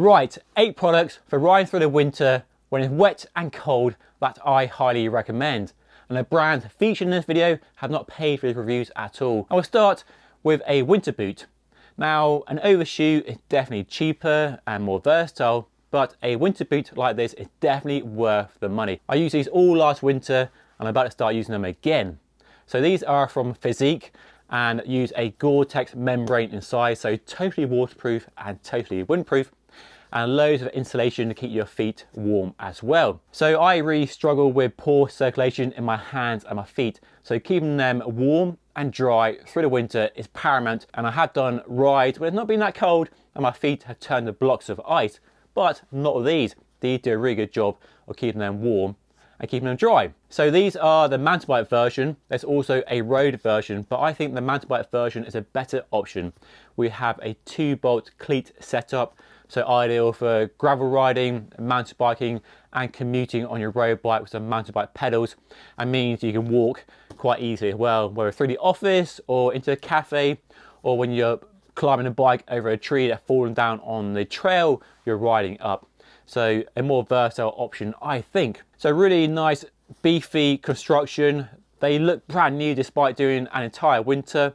Right, 8 products for riding through the winter when it's wet and cold that I highly recommend. And the brands featured in this video have not paid for these reviews at all. I will start with a winter boot. Now, an overshoe is definitely cheaper and more versatile, but a winter boot like this is definitely worth the money. I used these all last winter and I'm about to start using them again. So these are from Physique and use a Goretex membrane inside, so totally waterproof and totally windproof, and loads of insulation to keep your feet warm as well. So I really struggle with poor circulation in my hands and my feet, so keeping them warm and dry through the winter is paramount. And I have done rides where it's not been that cold and my feet have turned to blocks of ice, but not with these. These do a really good job of keeping them warm and keeping them dry. So these are the mountain bike version. There's also a road version, but I think the mountain bike version is a better option. We have a 2-bolt cleat setup, so ideal for gravel riding, mountain biking, and commuting on your road bike with some mountain bike pedals, and means you can walk quite easily as well, whether through the office or into a cafe, or when you're climbing a bike over a tree that's fallen down on the trail you're riding up. So a more versatile option, I think. So really nice beefy construction. They look brand new despite doing an entire winter.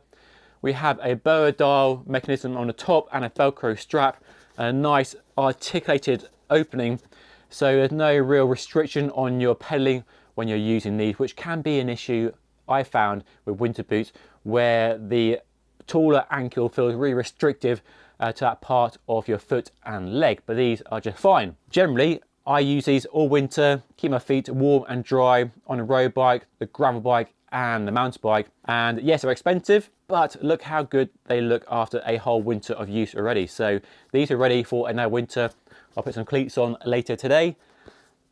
We have a boa dial mechanism on the top and a Velcro strap, a nice articulated opening, so there's no real restriction on your pedaling when you're using these, which can be an issue I found with winter boots, where the taller ankle feels really restrictive to that part of your foot and leg, but these are just fine. Generally, I use these all winter, keep my feet warm and dry on a road bike, the gravel bike, and the mountain bike. And yes, they're expensive, but look how good they look after a whole winter of use already. So these are ready for another winter. I'll put some cleats on later today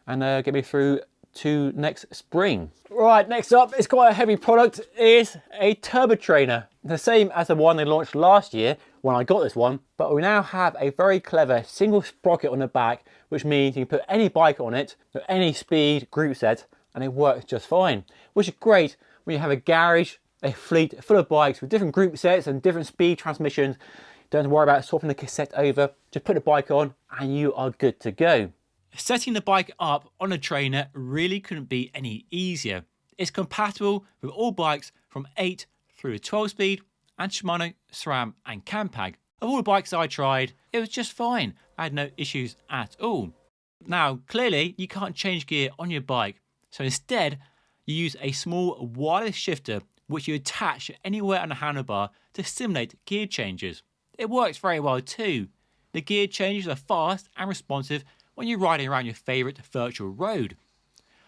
and get me through to next spring. Right, next up, it's quite a heavy product, is a turbo trainer. The same as the one they launched last year when I got this one, but we now have a very clever single sprocket on the back, which means you can put any bike on it, at any speed group set, and it works just fine, which is great when you have a garage, a fleet full of bikes with different group sets and different speed transmissions. Don't have to worry about swapping the cassette over, just put the bike on and you are good to go. Setting the bike up on a trainer really couldn't be any easier. It's compatible with all bikes from 8 through to 12 speed and Shimano, SRAM and Campag. Of all the bikes I tried, it was just fine. I had no issues at all. Now, clearly you can't change gear on your bike, so instead you use a small wireless shifter which you attach anywhere on the handlebar to simulate gear changes. It works very well too. The gear changes are fast and responsive when you're riding around your favourite virtual road.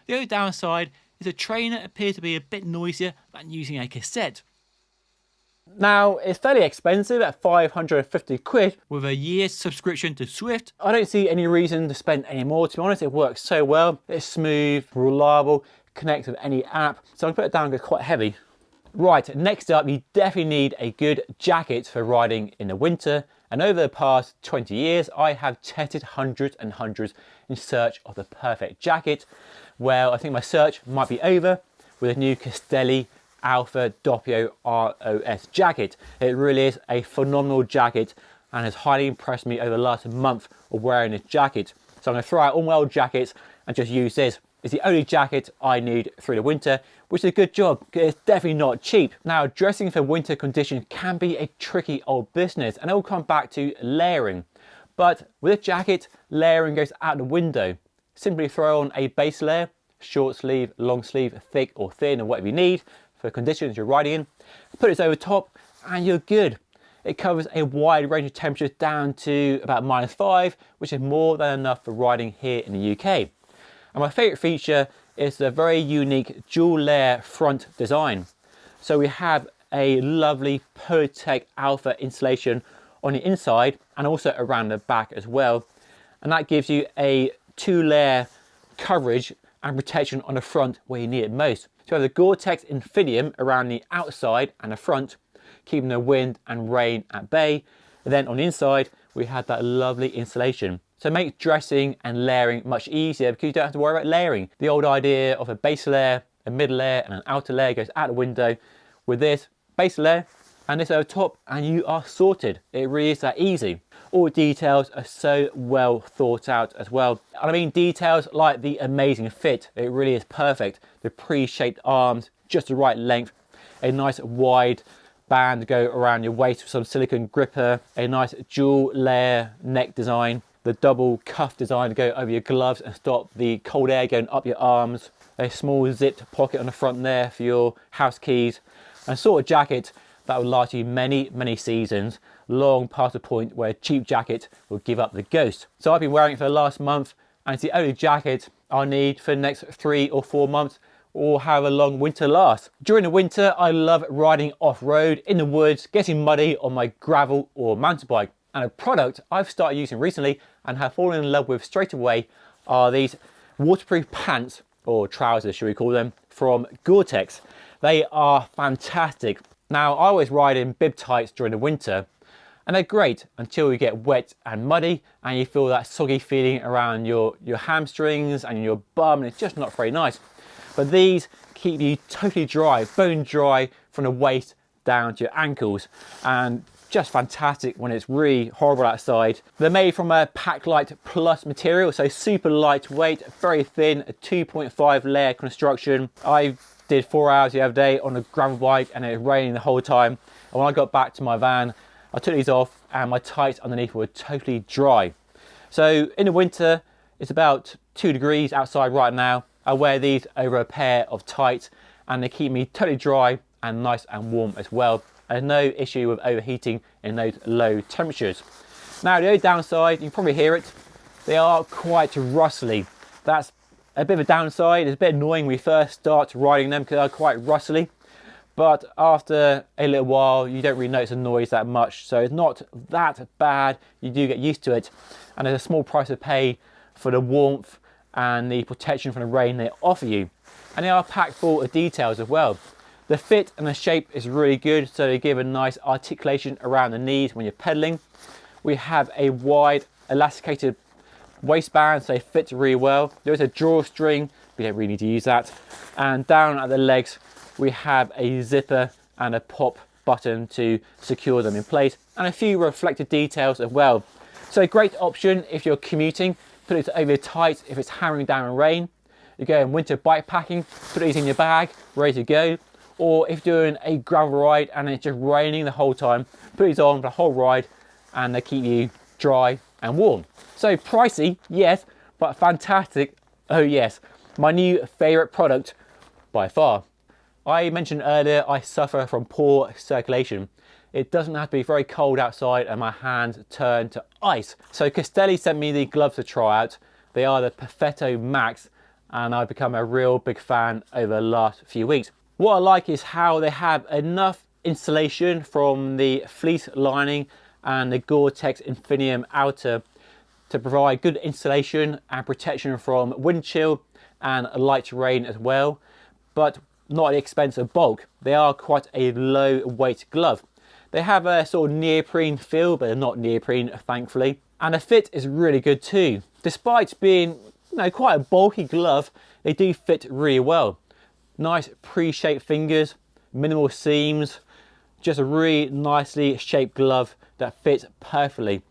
The only downside is the trainer appears to be a bit noisier than using a cassette. Now, it's fairly expensive at 550 quid. With a year's subscription to Swift, I don't see any reason to spend any more. To be honest, it works so well. It's smooth, reliable, connects with any app. So I'm going to put it down because it's quite heavy. Right, next up, you definitely need a good jacket for riding in the winter. And over the past 20 years, I have tested hundreds and hundreds in search of the perfect jacket. Well, I think my search might be over with a new Castelli Alpha Doppio ROS jacket. It really is a phenomenal jacket and has highly impressed me over the last month of wearing this jacket. So I'm going to throw out all my old jackets and just use this. It's the only jacket I need through the winter, which is a good job because it's definitely not cheap. Now, dressing for winter conditions can be a tricky old business, and it will come back to layering. But with a jacket, layering goes out the window. Simply throw on a base layer, short sleeve, long sleeve, thick or thin, or whatever you need for conditions you're riding in. Put this over top and you're good. It covers a wide range of temperatures down to about -5, which is more than enough for riding here in the UK. And my favourite feature is the very unique dual layer front design. So we have a lovely Perfeto Alpha insulation on the inside and also around the back as well. And that gives you a 2-layer coverage and protection on the front where you need it most. So we have the Goretex Infinium around the outside and the front, keeping the wind and rain at bay. And then on the inside, we have that lovely insulation. So it makes dressing and layering much easier because you don't have to worry about layering. The old idea of a base layer, a middle layer and an outer layer goes out the window. With this base layer, and this over top, and you are sorted. It really is that easy. All details are so well thought out as well. And I mean details like the amazing fit. It really is perfect. The pre-shaped arms, just the right length, a nice wide band to go around your waist with some silicone gripper, a nice dual layer neck design, the double cuff design to go over your gloves and stop the cold air going up your arms, a small zipped pocket on the front there for your house keys, and a sort of jacket that will last you many, many seasons, long past the point where a cheap jacket will give up the ghost. So I've been wearing it for the last month, and it's the only jacket I need for the next 3 or 4 months, or however long winter lasts. During the winter, I love riding off-road, in the woods, getting muddy on my gravel or mountain bike. And a product I've started using recently and have fallen in love with straight away are these waterproof pants, or trousers should we call them, from Goretex. They are fantastic. Now, I always ride in bib tights during the winter, and they're great until you get wet and muddy and you feel that soggy feeling around your hamstrings and your bum, and it's just not very nice. But these keep you totally dry, bone dry from the waist down to your ankles, and just fantastic when it's really horrible outside. They're made from a Paclite Plus material, so super lightweight, very thin, a 2.5 layer construction. I did 4 hours the other day on a gravel bike and it was raining the whole time. And when I got back to my van, I took these off and my tights underneath were totally dry. So in the winter, it's about 2 degrees outside right now. I wear these over a pair of tights and they keep me totally dry and nice and warm as well. There's no issue with overheating in those low temperatures. Now the only downside, you can probably hear it, they are quite rustly. That's a bit of a downside. It's a bit annoying when you first start riding them because they're quite rustly. But after a little while, you don't really notice the noise that much. So it's not that bad. You do get used to it. And there's a small price to pay for the warmth and the protection from the rain they offer you. And they are packed full of details as well. The fit and the shape is really good, so they give a nice articulation around the knees when you're pedaling. We have a wide elasticated waistband, so they fit really well. There is a drawstring, we don't really need to use that. And down at the legs, we have a zipper and a pop button to secure them in place, and a few reflective details as well. So a great option if you're commuting, put it over your tights if it's hammering down in rain. You go in winter bike packing, put these in your bag, ready to go. Or if you're doing a gravel ride and it's just raining the whole time, put these on for the whole ride and they keep you dry and warm. So pricey, yes, but fantastic, oh yes. My new favourite product by far. I mentioned earlier I suffer from poor circulation. It doesn't have to be very cold outside and my hands turn to ice. So Castelli sent me the gloves to try out. They are the Perfeto Max and I've become a real big fan over the last few weeks. What I like is how they have enough insulation from the fleece lining and the Goretex Infinium outer to provide good insulation and protection from wind chill and light rain as well, but not at the expense of bulk. They are quite a low weight glove. They have a sort of neoprene feel, but they're not neoprene, thankfully. And the fit is really good too. Despite being, quite a bulky glove, they do fit really well. Nice pre-shaped fingers, minimal seams, just a really nicely shaped glove that fits perfectly.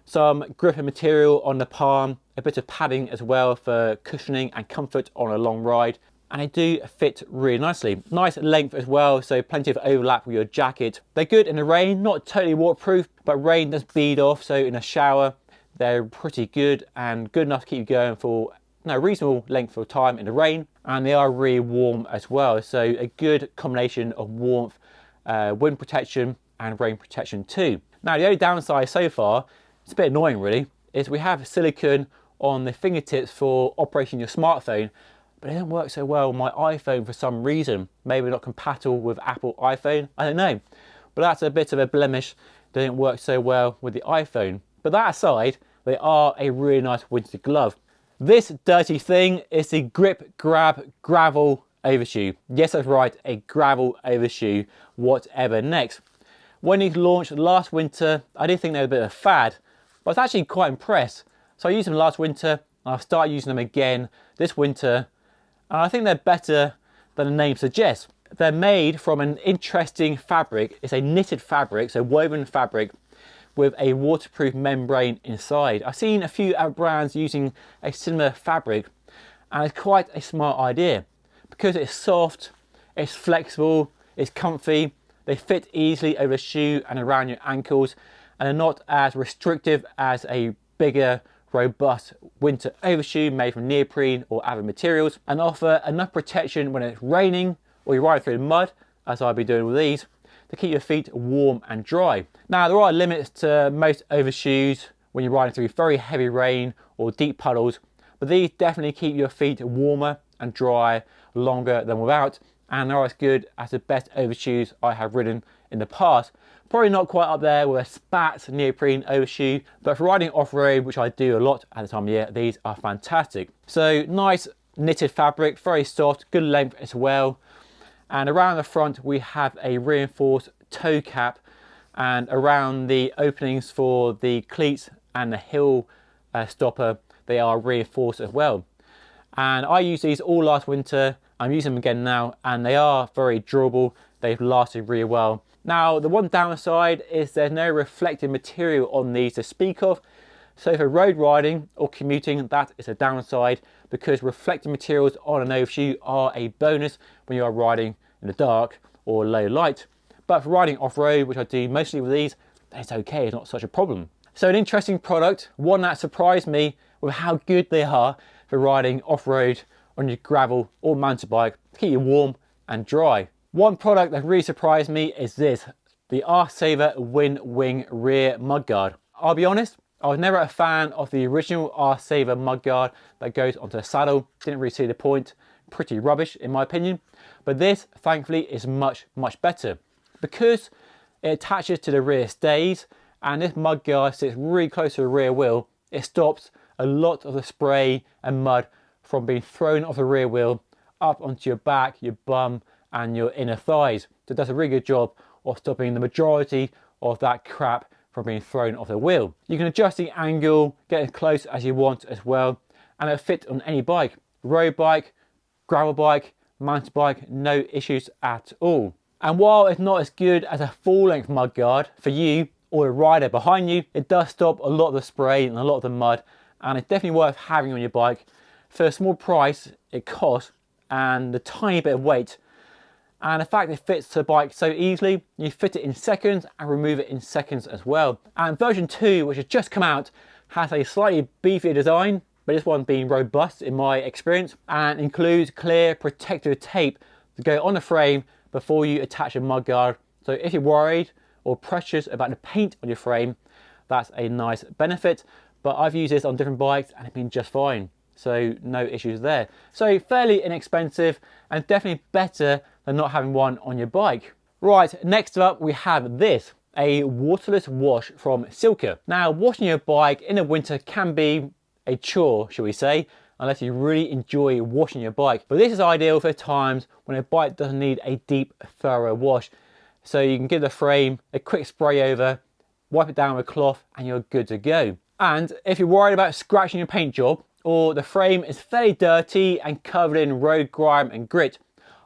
Some gripper material on the palm, a bit of padding as well for cushioning and comfort on a long ride, and they do fit really nicely. Nice length as well, so plenty of overlap with your jacket. They're good in the rain, not totally waterproof, but rain does bead off, so in a shower they're pretty good and good enough to keep you going for reasonable length of time in the rain, and they are really warm as well, so a good combination of warmth, wind protection and rain protection too. Now the only downside so far, it's a bit annoying really, is we have silicone on the fingertips for operating your smartphone, but it doesn't work so well on my iPhone for some reason. Maybe not compatible with Apple iPhone, I don't know, but that's a bit of a blemish. They don't work so well with the iPhone. But that aside, they are a really nice winter glove. This dirty thing is the GripGrab gravel overshoe. Yes, that's right, a gravel overshoe, whatever next. When these launched last winter, I did think they were a bit of a fad, but I was actually quite impressed. So I used them last winter, and I've started using them again this winter, and I think they're better than the name suggests. they're made from an interesting fabric. It's a knitted fabric, so woven fabric with a waterproof membrane inside. I've seen a few other brands using a similar fabric, and it's quite a smart idea because it's soft, it's flexible, it's comfy, they fit easily over the shoe and around your ankles, and are not as restrictive as a bigger, robust winter overshoe made from neoprene or other materials, and offer enough protection when it's raining or you're riding through the mud, as I'll be doing with these, to keep your feet warm and dry. Now, there are limits to most overshoes when you're riding through very heavy rain or deep puddles, but these definitely keep your feet warmer and dry longer than without, and they're as good as the best overshoes I have ridden in the past. Probably not quite up there with a Spats neoprene overshoe, but for riding off-road, which I do a lot at the time of year, these are fantastic. So nice knitted fabric, very soft, good length as well. And around the front we have a reinforced toe cap, and around the openings for the cleats and the heel stopper, they are reinforced as well. And I used these all last winter. I'm using them again now, and they are very durable. They've lasted really well. Now, the one downside is there's no reflective material on these to speak of. So for road riding or commuting, that is a downside, because reflective materials on an overshoe are a bonus when you are riding in the dark or low light. But for riding off-road, which I do mostly with these, it's okay, it's not such a problem. So an interesting product, one that surprised me with how good they are for riding off-road on your gravel or mountain bike to keep you warm and dry. One product that really surprised me is this, the R-Saver Wind Wing Rear Mudguard. I'll be honest, I was never a fan of the original R-Saver mudguard that goes onto the saddle. Didn't really see the point, pretty rubbish in my opinion. But this, thankfully, is much, much better because it attaches to the rear stays, and this mudguard sits really close to the rear wheel. It stops a lot of the spray and mud from being thrown off the rear wheel up onto your back, your bum, and your inner thighs. So it does a really good job of stopping the majority of that crap from being thrown off the wheel. You can adjust the angle, get as close as you want as well, and it'll fit on any bike. Road bike, gravel bike, mountain bike, no issues at all. And while it's not as good as a full-length mudguard for you or the rider behind you, it does stop a lot of the spray and a lot of the mud, and it's definitely worth having on your bike. For a small price it costs, and the tiny bit of weight, and the fact it fits the bike so easily, you fit it in seconds and remove it in seconds as well. And version 2, which has just come out, has a slightly beefier design, but this one being robust in my experience, and includes clear protective tape to go on the frame before you attach a mudguard. So if you're worried or precious about the paint on your frame, that's a nice benefit. But I've used this on different bikes and it's been just fine. So no issues there. So fairly inexpensive and definitely better than not having one on your bike. Right, next up we have this, a waterless wash from Silka. Now, washing your bike in the winter can be a chore, shall we say, unless you really enjoy washing your bike. But this is ideal for times when a bike doesn't need a deep, thorough wash. So you can give the frame a quick spray over, wipe it down with a cloth, and you're good to go. And if you're worried about scratching your paint job, or the frame is fairly dirty and covered in road grime and grit,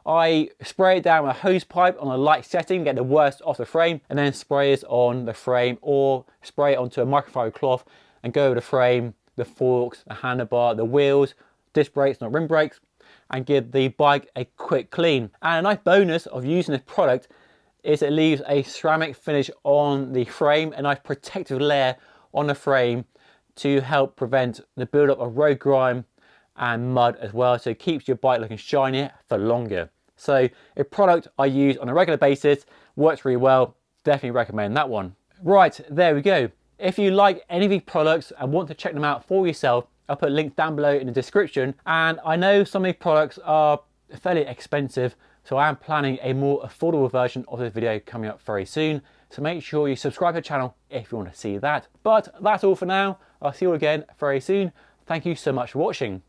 I spray it down with a hose pipe on a light setting, get the worst off the frame, and then spray it on the frame, or spray it onto a microfiber cloth and go over the frame, the forks, the handlebar, the wheels, disc brakes, not rim brakes, and give the bike a quick clean. And a nice bonus of using this product is it leaves a ceramic finish on the frame, a nice protective layer on the frame to help prevent the build-up of road grime and mud as well, so it keeps your bike looking shinier for longer. So a product I use on a regular basis, works really well, definitely recommend that one. Right, there we go. If you like any of these products and want to check them out for yourself, I'll put links down below in the description. And I know some of these products are fairly expensive, so I am planning a more affordable version of this video coming up very soon. So make sure you subscribe to the channel if you want to see that. But that's all for now. I'll see you again very soon. Thank you so much for watching.